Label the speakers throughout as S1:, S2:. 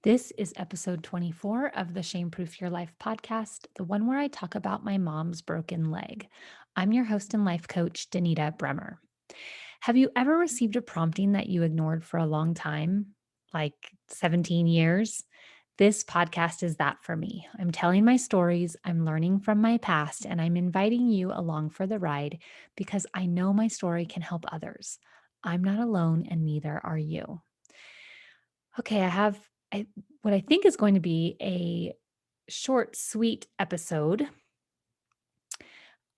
S1: This is episode 24 of the Shame Proof Your Life podcast, the one where I talk about my mom's broken leg. I'm your host and life coach, Danita Bremer. Have you ever received a prompting that you ignored for a long time, like 17 years? This podcast is that for me. I'm telling my stories, I'm learning from my past, and I'm inviting you along for the ride because I know my story can help others. I'm not alone, and neither are you. Okay, what I think is going to be a short, sweet episode.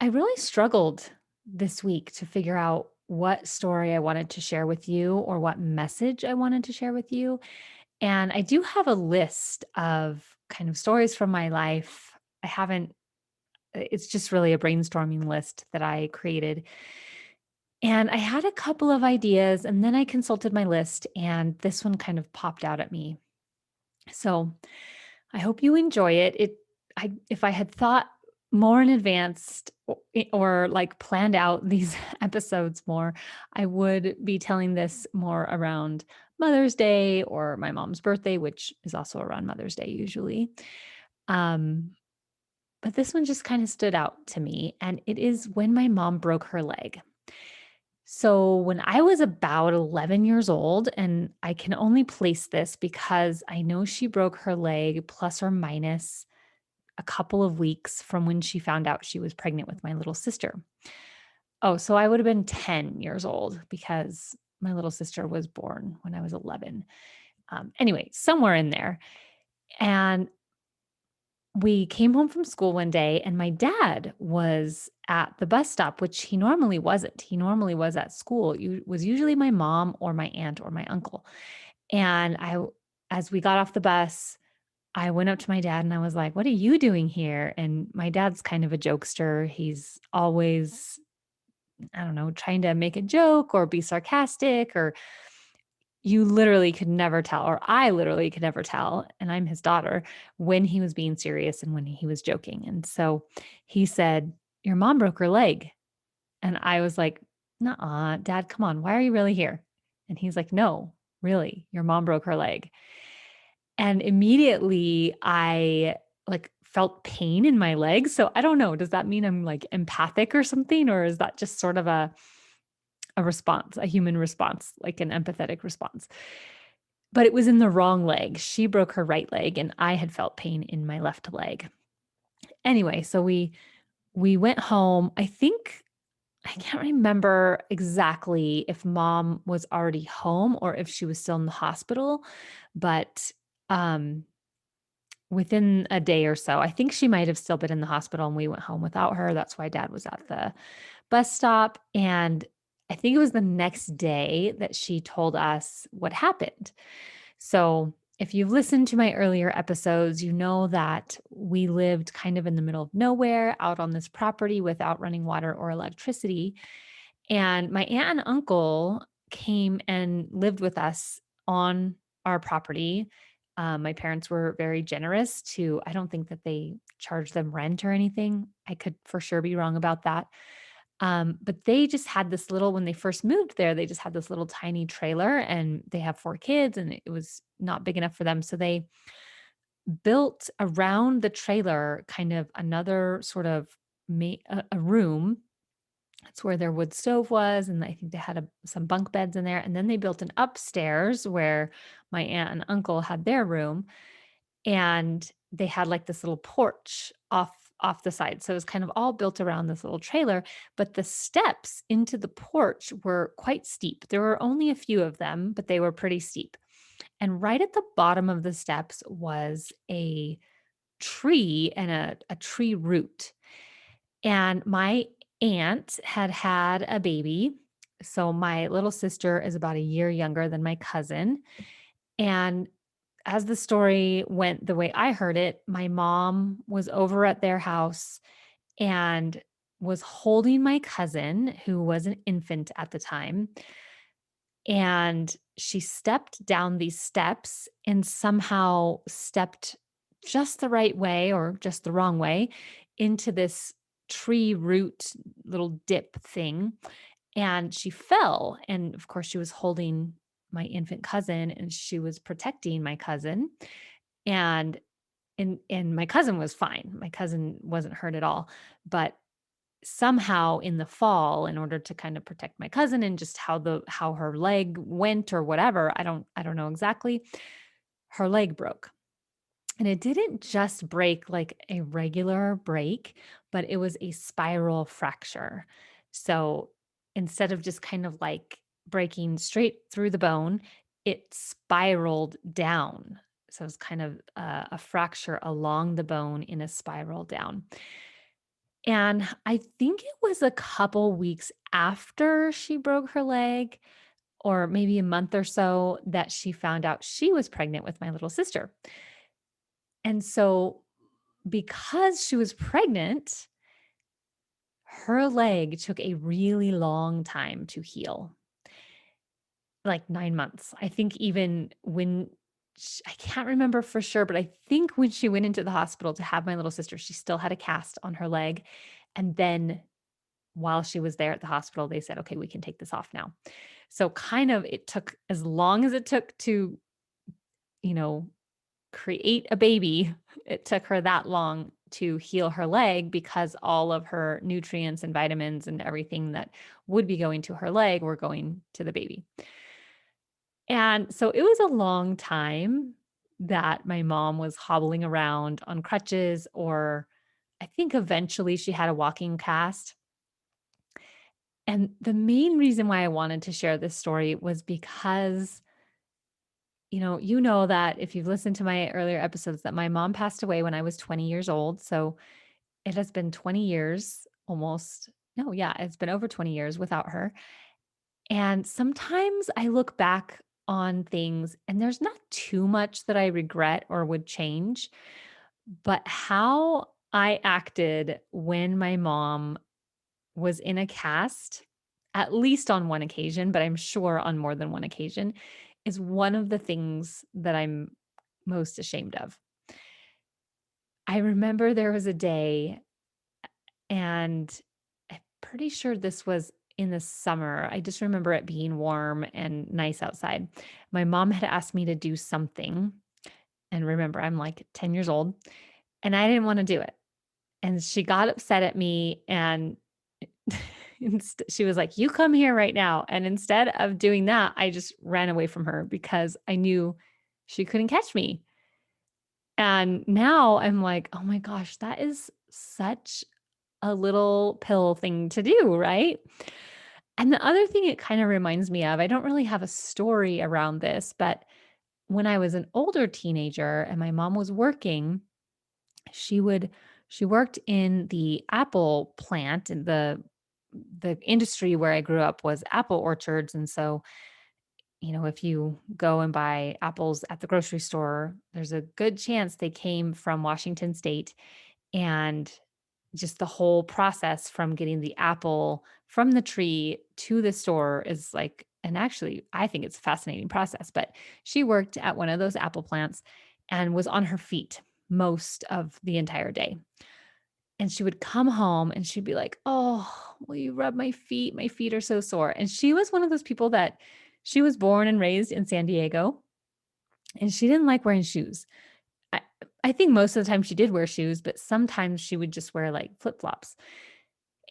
S1: I really struggled this week to figure out what story I wanted to share with you or what message I wanted to share with you. And I do have a list of kind of stories from my life. It's just really a brainstorming list that I created. And I had a couple of ideas, and then I consulted my list, and this one kind of popped out at me. So I hope you enjoy it. If I had thought more in advance or like planned out these episodes more, I would be telling this more around Mother's Day or my mom's birthday, which is also around Mother's Day usually. Um, but this one just kind of stood out to me, and it is when my mom broke her leg. So, when I was about 11 years old, and I can only place this because I know she broke her leg plus or minus a couple of weeks from when she found out she was pregnant with my little sister. Oh, so I would have been 10 years old because my little sister was born when I was 11. Anyway, somewhere in there. And we came home from school one day, and my dad was at the bus stop, which he normally wasn't. He normally was at school. It was usually my mom or my aunt or my uncle. And as we got off the bus, I went up to my dad and I was like, "What are you doing here?" And my dad's kind of a jokester. He's always, I don't know, trying to make a joke or be sarcastic, or you literally could never tell, or I literally could never tell, and I'm his daughter, when he was being serious and when he was joking. And so he said, "Your mom broke her leg." And I was like, "Nuh-uh, Dad, come on. Why are you really here?" And he's like, "No, really, your mom broke her leg." And immediately I like felt pain in my legs. So I don't know, does that mean I'm like empathic or something? Or is that just sort of a response, a human response, like an empathetic response? But it was in the wrong leg. She broke her right leg and I had felt pain in my left leg. Anyway, so we went home. I can't remember exactly if mom was already home or if she was still in the hospital, but um within a day or so, I think she might have still been in the hospital and we went home without her. That's why dad was at the bus stop. And I think it was the next day that she told us what happened. So, if you've listened to my earlier episodes, you know that we lived kind of in the middle of nowhere out on this property without running water or electricity. And my aunt and uncle came and lived with us on our property. My parents were very generous to, I don't think that they charged them rent or anything. I could for sure be wrong about that. But they just had this little, when they first moved there, they just had this little tiny trailer and they have four kids and it was not big enough for them. So they built around the trailer kind of another sort of a room. That's where their wood stove was, and I think they had some bunk beds in there, and then they built an upstairs where my aunt and uncle had their room, and they had, like, this little porch off the side, so it was kind of all built around this little trailer, but the steps into the porch were quite steep. There were only a few of them, but they were pretty steep, and right at the bottom of the steps was a tree and a tree root. And my aunt had had a baby. So my little sister is about a year younger than my cousin. And as the story went the way I heard it, my mom was over at their house and was holding my cousin, who was an infant at the time. And she stepped down these steps and somehow stepped just the right way or just the wrong way into this tree root little dip thing. And she fell. And of course, she was holding my infant cousin, and she was protecting my cousin. And my cousin was fine. My cousin wasn't hurt at all. But somehow in the fall, in order to kind of protect my cousin and just how her leg went or whatever, I don't know exactly, her leg broke. And it didn't just break like a regular break, but it was a spiral fracture. So instead of just kind of like breaking straight through the bone, it spiraled down. So it's kind of a fracture along the bone in a spiral down. And I think it was a couple weeks after she broke her leg, or maybe a month or so, that she found out she was pregnant with my little sister. And so, because she was pregnant, her leg took a really long time to heal, like 9 months. I think even when I can't remember for sure, but I think when she went into the hospital to have my little sister, she still had a cast on her leg. And then while she was there at the hospital, they said, okay, we can take this off now. So, kind of, it took as long as it took to, you know, create a baby, it took her that long to heal her leg because all of her nutrients and vitamins and everything that would be going to her leg were going to the baby. And so it was a long time that my mom was hobbling around on crutches, or I think eventually she had a walking cast. And the main reason why I wanted to share this story was because you know that if you've listened to my earlier episodes, that my mom passed away when I was 20 years old. So it has been 20 years almost. No, yeah, it's been over 20 years without her. And sometimes I look back on things and there's not too much that I regret or would change, but how I acted when my mom was in a cast, at least on one occasion, but I'm sure on more than one occasion, is one of the things that I'm most ashamed of. I remember there was a day, and I'm pretty sure this was in the summer. I just remember it being warm and nice outside. My mom had asked me to do something. And remember, I'm like 10 years old, and I didn't want to do it. And she got upset at me, and she was like, "You come here right now." And instead of doing that, I just ran away from her because I knew she couldn't catch me. And now I'm like, "Oh my gosh, that is such a little pill thing to do, right?" And the other thing it kind of reminds me of, I don't really have a story around this, but when I was an older teenager and my mom was working, she would she worked in the apple plant, and the industry where I grew up was apple orchards. And so, if you go and buy apples at the grocery store, there's a good chance they came from Washington State. And just the whole process from getting the apple from the tree to the store is like, and actually, I think it's a fascinating process. But she worked at one of those apple plants and was on her feet most of the entire day. And she would come home and she'd be like, "Oh, will you rub my feet? My feet are so sore." And she was one of those people that she was born and raised in San Diego, and she didn't like wearing shoes. I, I think most of the time she did wear shoes, but sometimes she would just wear like flip flops.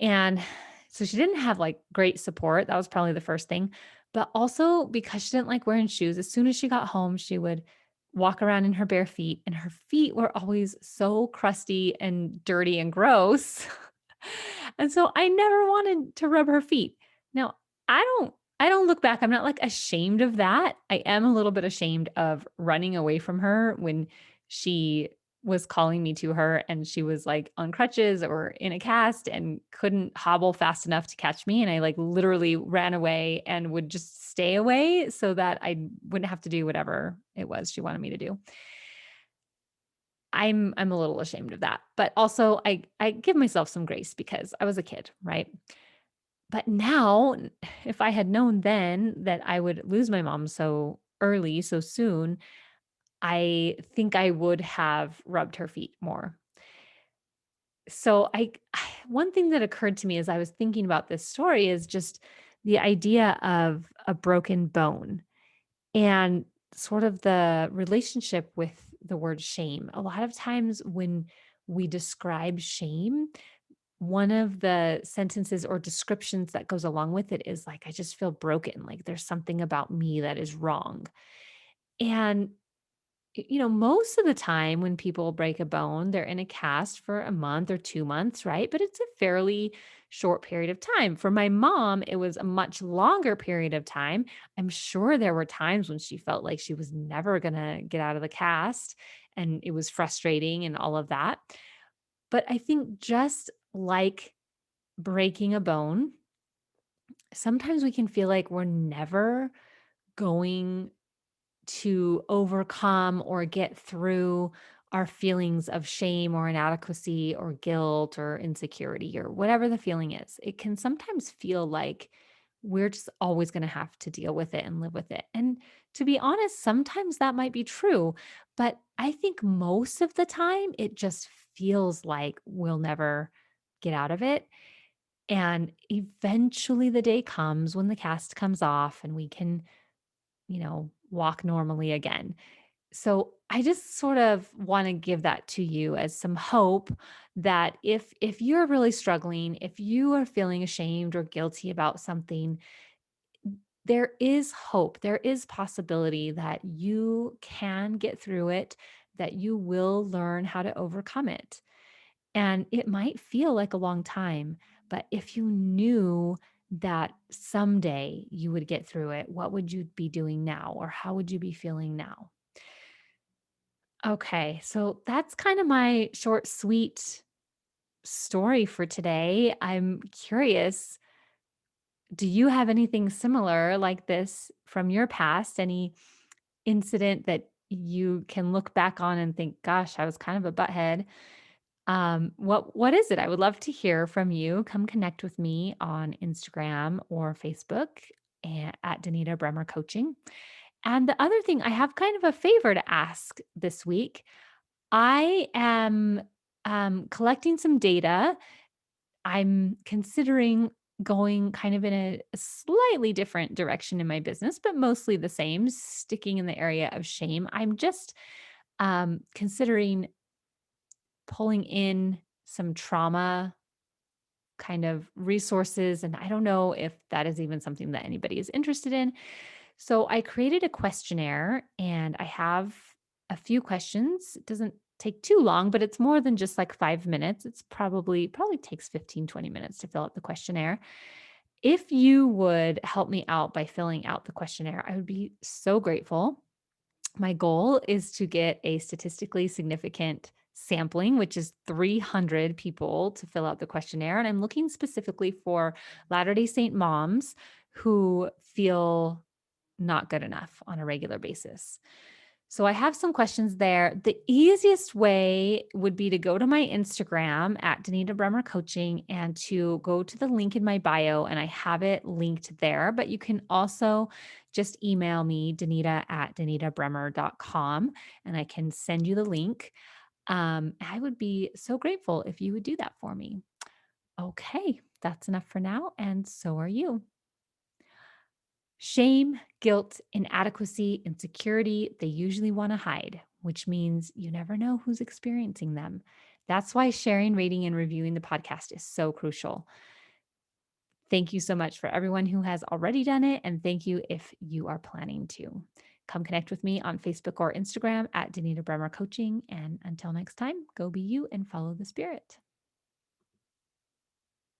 S1: And so she didn't have like great support. That was probably the first thing. But also because she didn't like wearing shoes, as soon as she got home, she would walk around in her bare feet, and her feet were always so crusty and dirty and gross. And so I never wanted to rub her feet. Now, I don't look back. I'm not like ashamed of that. I am a little bit ashamed of running away from her when she was calling me to her and she was like on crutches or in a cast and couldn't hobble fast enough to catch me. And I like literally ran away and would just stay away so that I wouldn't have to do whatever it was she wanted me to do. I'm a little ashamed of that. But also I give myself some grace because I was a kid, right? But now, if I had known then that I would lose my mom so early, so soon, I think I would have rubbed her feet more. So one thing that occurred to me as I was thinking about this story is just the idea of a broken bone. and sort of the relationship with the word shame. A lot of times when we describe shame, one of the sentences or descriptions that goes along with it is like, I just feel broken. Like there's something about me that is wrong. And most of the time when people break a bone, they're in a cast for a month or 2 months, right? But it's a fairly short period of time. For my mom, it was a much longer period of time. I'm sure there were times when she felt like she was never going to get out of the cast and it was frustrating and all of that. But I think just like breaking a bone, sometimes we can feel like we're never going to overcome or get through our feelings of shame or inadequacy or guilt or insecurity or whatever the feeling is. It can sometimes feel like we're just always going to have to deal with it and live with it. And to be honest, sometimes that might be true, but I think most of the time it just feels like we'll never get out of it. And eventually the day comes when the cast comes off and we can walk normally again. So I just sort of want to give that to you as some hope that if you're really struggling, if you are feeling ashamed or guilty about something, there is hope. There is possibility that you can get through it, that you will learn how to overcome it. And it might feel like a long time, but if you knew that someday you would get through it, what would you be doing now? Or how would you be feeling now? Okay, so that's kind of my short, sweet story for today. I'm curious, do you have anything similar like this from your past? Any incident that you can look back on and think, gosh, I was kind of a butthead? What is it? I would love to hear from you. Come connect with me on Instagram or Facebook at Danita Bremer Coaching. And the other thing, I have kind of a favor to ask this week. I am collecting some data. I'm considering going kind of in a slightly different direction in my business, but mostly the same, sticking in the area of shame. I'm just considering pulling in some trauma kind of resources. And I don't know if that is even something that anybody is interested in. So I created a questionnaire and I have a few questions. It doesn't take too long, but it's more than just like 5 minutes. It's probably takes 15-20 minutes to fill out the questionnaire. If you would help me out by filling out the questionnaire, I would be so grateful. My goal is to get a statistically significant sampling, which is 300 people to fill out the questionnaire. And I'm looking specifically for Latter-day Saint moms who feel not good enough on a regular basis. So I have some questions there. The easiest way would be to go to my Instagram at Danita Bremer Coaching and to go to the link in my bio, and I have it linked there. But you can also just email me, Danita at danitabremer.com, and I can send you the link. I would be so grateful if you would do that for me. Okay, that's enough for now, and so are you. Shame, guilt, inadequacy, insecurity, they usually want to hide, which means you never know who's experiencing them. That's why sharing, rating, and reviewing the podcast is so crucial. Thank you so much for everyone who has already done it. And thank you if you are planning to. Come connect with me on Facebook or Instagram at Danita Bremer Coaching. And until next time, go be you and follow the spirit.